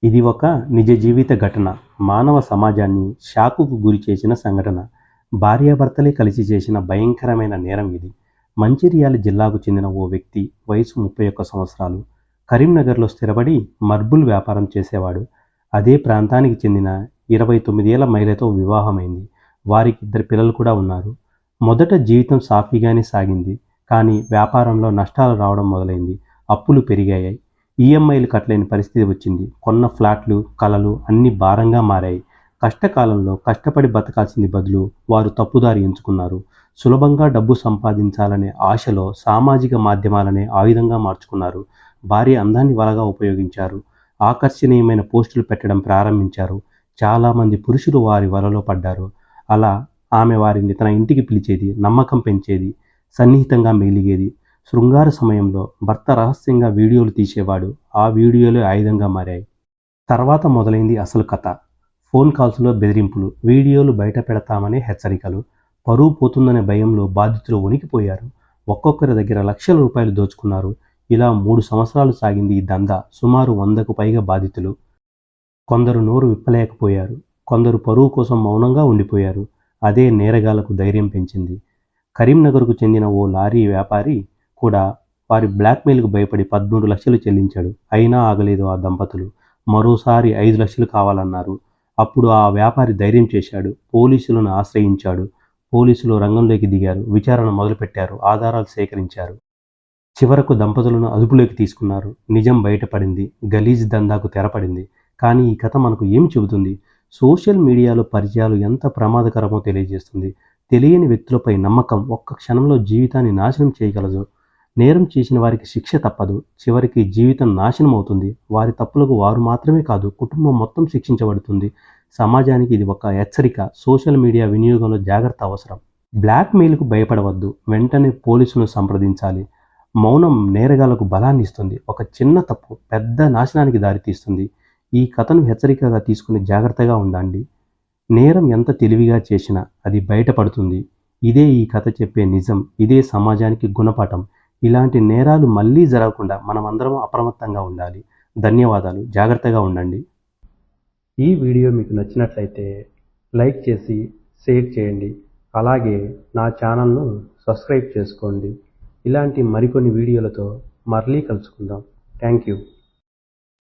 ఇది ఒక నిజ జీవిత ఘటన. మానవ సమాజాన్ని షాకుకు గురిచేసిన సంఘటన. భార్యాభర్తలే కలిసి చేసిన భయంకరమైన నేరం ఇది. మంచిర్యాల జిల్లాకు చెందిన ఓ వ్యక్తి, వయసు 31 సంవత్సరాలు, కరీంనగర్లో స్థిరపడి మర్బుల్ వ్యాపారం చేసేవాడు. అదే ప్రాంతానికి చెందిన 29 ఏళ్ల మహిళతో వివాహమైంది. వారికి 2 పిల్లలు కూడా ఉన్నారు. మొదట జీవితం సాఫీగానే సాగింది. కానీ వ్యాపారంలో నష్టాలు రావడం మొదలైంది. అప్పులు పెరిగాయి. ఈఎంఐలు కట్టలేని పరిస్థితి వచ్చింది. కొన్న ఫ్లాట్లు, కలలు అన్నీ భారంగా మారాయి. కష్టకాలంలో కష్టపడి బతకాల్సింది బదులు వారు తప్పుదారి ఎంచుకున్నారు. సులభంగా డబ్బు సంపాదించాలనే ఆశలో సామాజిక మాధ్యమాలనే ఆయుధంగా మార్చుకున్నారు. భార్య అందాన్ని వలగా ఉపయోగించారు. ఆకర్షణీయమైన పోస్టులు పెట్టడం ప్రారంభించారు. చాలామంది పురుషులు వారి వలలో పడ్డారు. అలా ఆమె వారిని తన ఇంటికి పిలిచేది, నమ్మకం పెంచేది, సన్నిహితంగా మెలిగేది. శృంగార సమయంలో భర్త రహస్యంగా వీడియోలు తీసేవాడు. ఆ వీడియోలే ఆయుధంగా మారాయి. తర్వాత మొదలైంది అసలు కథ. ఫోన్ కాల్స్లో బెదిరింపులు, వీడియోలు బయట పెడతామనే హెచ్చరికలు. పరువు పోతుందనే భయంలో బాధితులు వణికిపోయారు. ఒక్కొక్కరి దగ్గర లక్షల రూపాయలు దోచుకున్నారు. ఇలా 3 సంవత్సరాలు సాగింది ఈ దందా. సుమారు 100కు పైగా బాధితులు. కొందరు నోరు విప్పలేకపోయారు. కొందరు పరువు కోసం మౌనంగా ఉండిపోయారు. అదే నేరగాళ్లకు ధైర్యం పెంచింది. కరీంనగర్కు చెందిన ఓ లారీ వ్యాపారి కూడా వారి బ్లాక్మెయిల్కు భయపడి 13 లక్షలు చెల్లించాడు. అయినా ఆగలేదు ఆ దంపతులు. మరోసారి 5 లక్షలు కావాలన్నారు. అప్పుడు ఆ వ్యాపారి ధైర్యం చేశాడు. పోలీసులను ఆశ్రయించాడు. పోలీసులు రంగంలోకి దిగారు. విచారణ మొదలుపెట్టారు. ఆధారాలు సేకరించారు. చివరకు దంపతులను అదుపులోకి తీసుకున్నారు. నిజం బయటపడింది. గలీజ్ దందాకు తెరపడింది. కానీ ఈ కథ మనకు ఏమి చెబుతుంది? సోషల్ మీడియాలో పరిచయాలు ఎంత ప్రమాదకరమో తెలియజేస్తుంది. తెలియని వ్యక్తులపై నమ్మకం ఒక్క క్షణంలో జీవితాన్ని నాశనం చేయగలదు. నేరం చేసిన వారికి శిక్ష తప్పదు. చివరికి జీవితం నాశనం అవుతుంది. వారి తప్పులకు వారు మాత్రమే కాదు, కుటుంబం మొత్తం శిక్షించబడుతుంది. సమాజానికి ఇది ఒక హెచ్చరిక. సోషల్ మీడియా వినియోగంలో జాగ్రత్త అవసరం. బ్లాక్మెయిల్కు భయపడవద్దు. వెంటనే పోలీసులను సంప్రదించాలి. మౌనం నేరగాళ్లకు బలాన్ని ఇస్తుంది. ఒక చిన్న తప్పు పెద్ద నాశనానికి దారితీస్తుంది. ఈ కథను హెచ్చరికగా తీసుకుని జాగ్రత్తగా ఉండండి. నేరం ఎంత తెలివిగా చేసినా అది బయటపడుతుంది. ఇదే ఈ కథ చెప్పే నిజం. ఇదే సమాజానికి గుణపాఠం. ఇలాంటి నేరాలు మళ్ళీ జరగకుండా మనమందరం అప్రమత్తంగా ఉండాలి. ధన్యవాదాలు. జాగ్రత్తగా ఉండండి. ఈ వీడియో మీకు నచ్చినట్లయితే లైక్ చేసి షేర్ చేయండి. అలాగే నా ఛానల్ను సబ్స్క్రైబ్ చేసుకోండి. ఇలాంటి మరికొన్ని వీడియోలతో మళ్ళీ కలుసుకుందాం. Thank you.